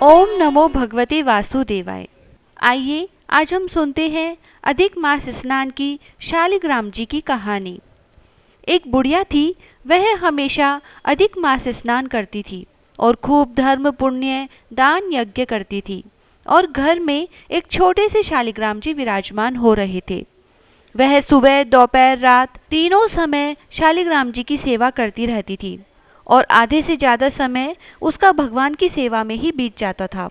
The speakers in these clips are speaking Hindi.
ओम नमो भगवते वासुदेवाय। आइए आज हम सुनते हैं अधिक मास स्नान की शालिग्राम जी की कहानी। एक बुढ़िया थी, वह हमेशा अधिक मास स्नान करती थी और खूब धर्म पुण्य दान यज्ञ करती थी। और घर में एक छोटे से शालिग्राम जी विराजमान हो रहे थे। वह सुबह दोपहर रात तीनों समय शालिग्राम जी की सेवा करती रहती थी और आधे से ज़्यादा समय उसका भगवान की सेवा में ही बीत जाता था।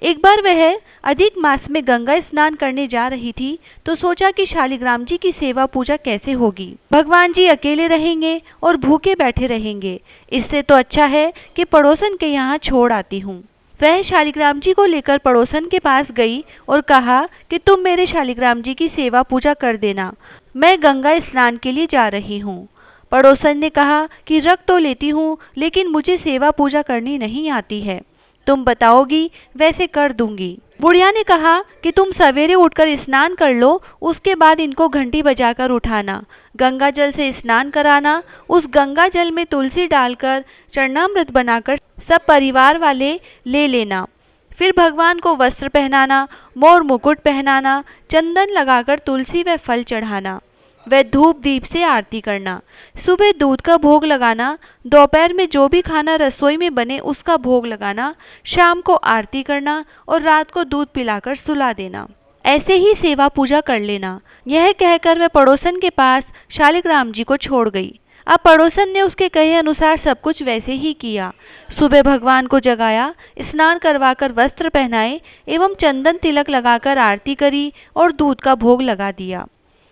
एक बार वह अधिक मास में गंगा स्नान करने जा रही थी तो सोचा कि शालिग्राम जी की सेवा पूजा कैसे होगी। भगवान जी अकेले रहेंगे और भूखे बैठे रहेंगे, इससे तो अच्छा है कि पड़ोसन के यहाँ छोड़ आती हूँ। वह शालिग्राम जी को लेकर पड़ोसन के पास गई और कहा कि तुम मेरे शालिग्राम जी की सेवा पूजा कर देना, मैं गंगा स्नान के लिए जा रही हूँ। पड़ोसन ने कहा कि रख तो लेती हूँ, लेकिन मुझे सेवा पूजा करनी नहीं आती है, तुम बताओगी वैसे कर दूंगी। बुढ़िया ने कहा कि तुम सवेरे उठकर स्नान कर लो, उसके बाद इनको घंटी बजाकर उठाना, गंगा जल से स्नान कराना, उस गंगा जल में तुलसी डालकर चरणामृत बनाकर सब परिवार वाले ले लेना। फिर भगवान को वस्त्र पहनाना, मोर मुकुट पहनाना, चंदन लगाकर तुलसी व फल चढ़ाना, वह धूप दीप से आरती करना। सुबह दूध का भोग लगाना, दोपहर में जो भी खाना रसोई में बने उसका भोग लगाना, शाम को आरती करना और रात को दूध पिलाकर सुला देना। ऐसे ही सेवा पूजा कर लेना। यह कहकर वह पड़ोसन के पास शालिग्राम जी को छोड़ गई। अब पड़ोसन ने उसके कहे अनुसार सब कुछ वैसे ही किया। सुबह भगवान को जगाया, स्नान करवाकर वस्त्र पहनाए एवं चंदन तिलक लगाकर आरती करी और दूध का भोग लगा दिया।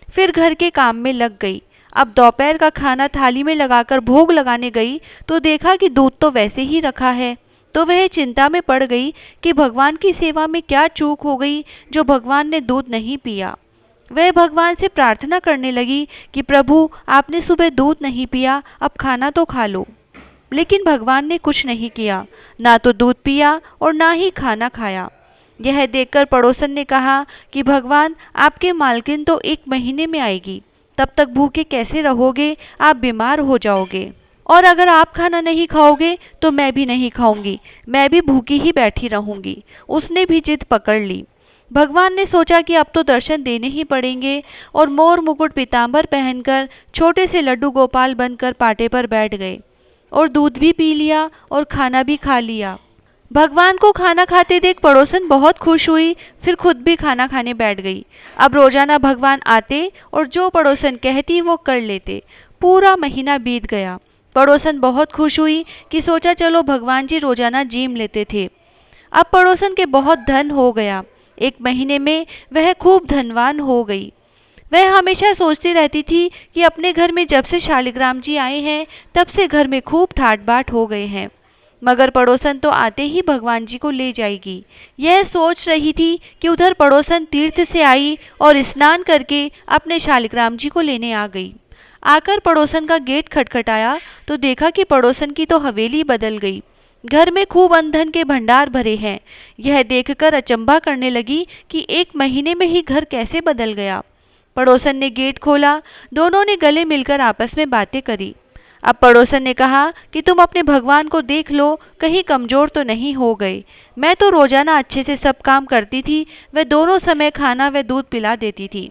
फिर घर के काम में लग गई। अब दोपहर का खाना थाली में लगाकर भोग लगाने गई तो देखा कि दूध तो वैसे ही रखा है। तो वह चिंता में पड़ गई कि भगवान की सेवा में क्या चूक हो गई जो भगवान ने दूध नहीं पिया। वह भगवान से प्रार्थना करने लगी कि प्रभु, आपने सुबह दूध नहीं पिया, अब खाना तो खा लो। लेकिन भगवान ने कुछ नहीं किया, ना तो दूध पिया और ना ही खाना खाया। यह देखकर पड़ोसन ने कहा कि भगवान, आपके मालकिन तो 1 महीने में आएगी, तब तक भूखे कैसे रहोगे, आप बीमार हो जाओगे। और अगर आप खाना नहीं खाओगे तो मैं भी नहीं खाऊंगी, मैं भी भूखी ही बैठी रहूंगी। उसने भी जिद पकड़ ली। भगवान ने सोचा कि अब तो दर्शन देने ही पड़ेंगे और मोर मुकुट पीताम्बर पहनकर छोटे से लड्डू गोपाल बनकर पाटे पर बैठ गए और दूध भी पी लिया और खाना भी खा लिया। भगवान को खाना खाते देख पड़ोसन बहुत खुश हुई, फिर खुद भी खाना खाने बैठ गई। अब रोजाना भगवान आते और जो पड़ोसन कहती वो कर लेते। पूरा महीना बीत गया। पड़ोसन बहुत खुश हुई कि सोचा चलो भगवान जी रोजाना जीम लेते थे। अब पड़ोसन के बहुत धन हो गया। 1 महीने में वह खूब धनवान हो गई। वह हमेशा सोचती रहती थी कि अपने घर में जब से शालिग्राम जी आए हैं तब से घर में खूब ठाट बाट हो गए हैं, मगर पड़ोसन तो आते ही भगवान जी को ले जाएगी। यह सोच रही थी कि उधर पड़ोसन तीर्थ से आई और स्नान करके अपने शालिग्राम जी को लेने आ गई। आकर पड़ोसन का गेट खटखटाया तो देखा कि पड़ोसन की तो हवेली बदल गई। घर में खूब अन्न के भंडार भरे हैं। यह देखकर अचंभा करने लगी कि 1 महीने में ही घर कैसे बदल गया। पड़ोसन ने गेट खोला, दोनों ने गले मिलकर आपस में बातें करी। अब पड़ोसन ने कहा कि तुम अपने भगवान को देख लो, कहीं कमजोर तो नहीं हो गए। मैं तो रोजाना अच्छे से सब काम करती थी, वह दोनों समय खाना व दूध पिला देती थी।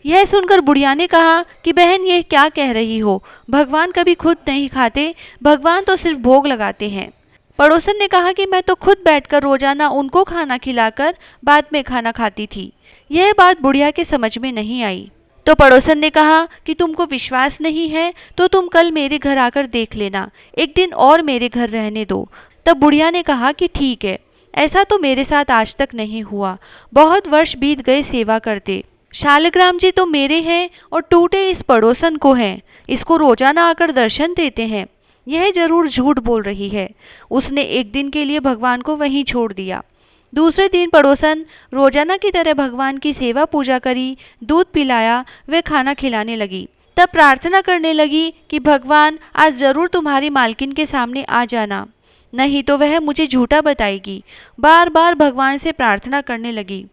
यह सुनकर बुढ़िया ने कहा कि बहन, ये क्या कह रही हो, भगवान कभी खुद नहीं खाते, भगवान तो सिर्फ भोग लगाते हैं। पड़ोसन ने कहा कि मैं तो खुद बैठकर रोजाना उनको खाना खिलाकर बाद में खाना खाती थी। यह बात बुढ़िया के समझ में नहीं आई। तो पड़ोसन ने कहा कि तुमको विश्वास नहीं है तो तुम कल मेरे घर आकर देख लेना, 1 दिन और मेरे घर रहने दो। तब बुढ़िया ने कहा कि ठीक है, ऐसा तो मेरे साथ आज तक नहीं हुआ, बहुत वर्ष बीत गए सेवा करते। शालिग्राम जी तो मेरे हैं और टूटे इस पड़ोसन को हैं, इसको रोजाना आकर दर्शन देते हैं। यह जरूर झूठ बोल रही है। उसने 1 दिन के लिए भगवान को वहीं छोड़ दिया। दूसरे दिन पड़ोसन रोजाना की तरह भगवान की सेवा पूजा करी, दूध पिलाया, वे खाना खिलाने लगी। तब प्रार्थना करने लगी कि भगवान, आज जरूर तुम्हारी मालकिन के सामने आ जाना, नहीं तो वह मुझे झूठा बताएगी। बार बार भगवान से प्रार्थना करने लगी।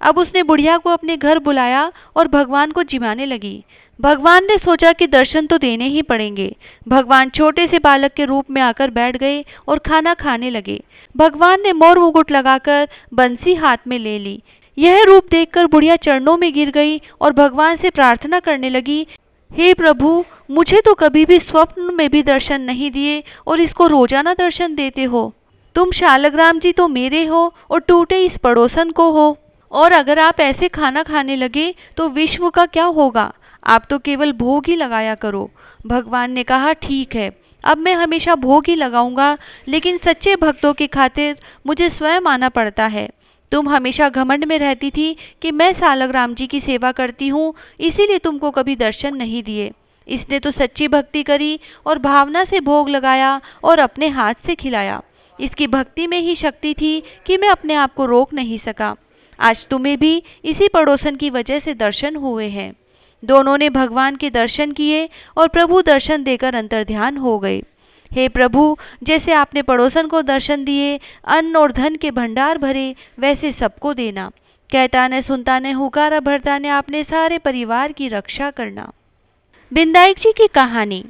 अब उसने बुढ़िया को अपने घर बुलाया और भगवान को जिमाने लगी। भगवान ने सोचा कि दर्शन तो देने ही पड़ेंगे। भगवान छोटे से बालक के रूप में आकर बैठ गए और खाना खाने लगे। भगवान ने मोर मुकुट लगाकर बंसी हाथ में ले ली। यह रूप देखकर बुढ़िया चरणों में गिर गई और भगवान से प्रार्थना करने लगी, हे प्रभु, मुझे तो कभी भी स्वप्न में भी दर्शन नहीं दिए और इसको रोजाना दर्शन देते हो। तुम शालग्राम जी तो मेरे हो और टूटे इस पड़ोसन को हो, और अगर आप ऐसे खाना खाने लगे तो विश्व का क्या होगा। आप तो केवल भोग ही लगाया करो। भगवान ने कहा, ठीक है, अब मैं हमेशा भोग ही लगाऊंगा, लेकिन सच्चे भक्तों की खातिर मुझे स्वयं आना पड़ता है। तुम हमेशा घमंड में रहती थी कि मैं सालग्राम जी की सेवा करती हूँ, इसीलिए तुमको कभी दर्शन नहीं दिए। इसने तो सच्ची भक्ति करी और भावना से भोग लगाया और अपने हाथ से खिलाया। इसकी भक्ति में ही शक्ति थी कि मैं अपने आप को रोक नहीं सका। आज तुम्हें भी इसी पड़ोसन की वजह से दर्शन हुए हैं। दोनों ने भगवान के दर्शन किए और प्रभु दर्शन देकर अंतर्ध्यान हो गए। हे प्रभु, जैसे आपने पड़ोसन को दर्शन दिए, अन्न और धन के भंडार भरे, वैसे सबको देना। कहता ने सुनता ने हुकारा भरता ने आपने सारे परिवार की रक्षा करना। बिंदाईक जी की कहानी।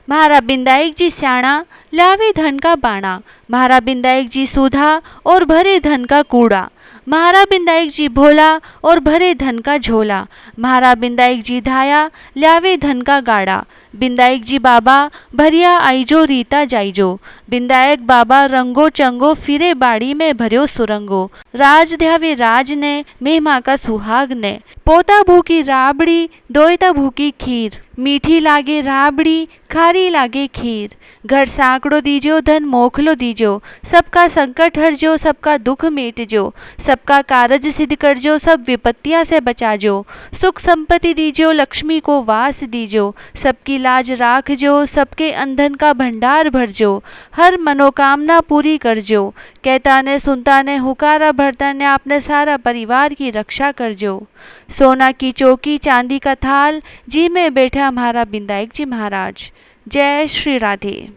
महाराज बिंदाईक जी स्याणा, लावे धन का बाणा। महाराज बिंदाईक जी सूधा और भरे धन का कूड़ा। महाराज बिंदाईक जी भोला और भरे धन का झोला। महाराज बिंदाईक जी धाया, लावे धन का गाड़ा। बिंदाईक जी बाबा, भरिया आईजो रीता जाइजो। बिंदायक बाबा रंगो चंगो, फिरे बाड़ी में भर्यो सुरंगो। राज ध्यावे राज ने, मेहमा का सुहाग ने। पोता भूखी राबड़ी, दोयता भूखी खीर। मीठी लागे राबड़ी, खारी लागे खीर। घर सांकड़ो दीजो, धन मोखलो दीजो। सबका संकट हरजो, सबका दुख मेटजो। सबका कारज सिद्ध करजो, सब विपत्तियां से बचाजो। सुख संपत्ति दीजो, लक्ष्मी को वास दीजो। सबकी लाज राखजो, सबके अंधन का भंडार भरजो। हर मनोकामना पूरी करजो। कहता ने सुनता ने हुकारा भरता ने आपने सारा परिवार की रक्षा करजो। सोना की चौकी, चांदी का थाल, जी में बैठा हमारा बिंदाईक जी महाराज। जय श्री राधे।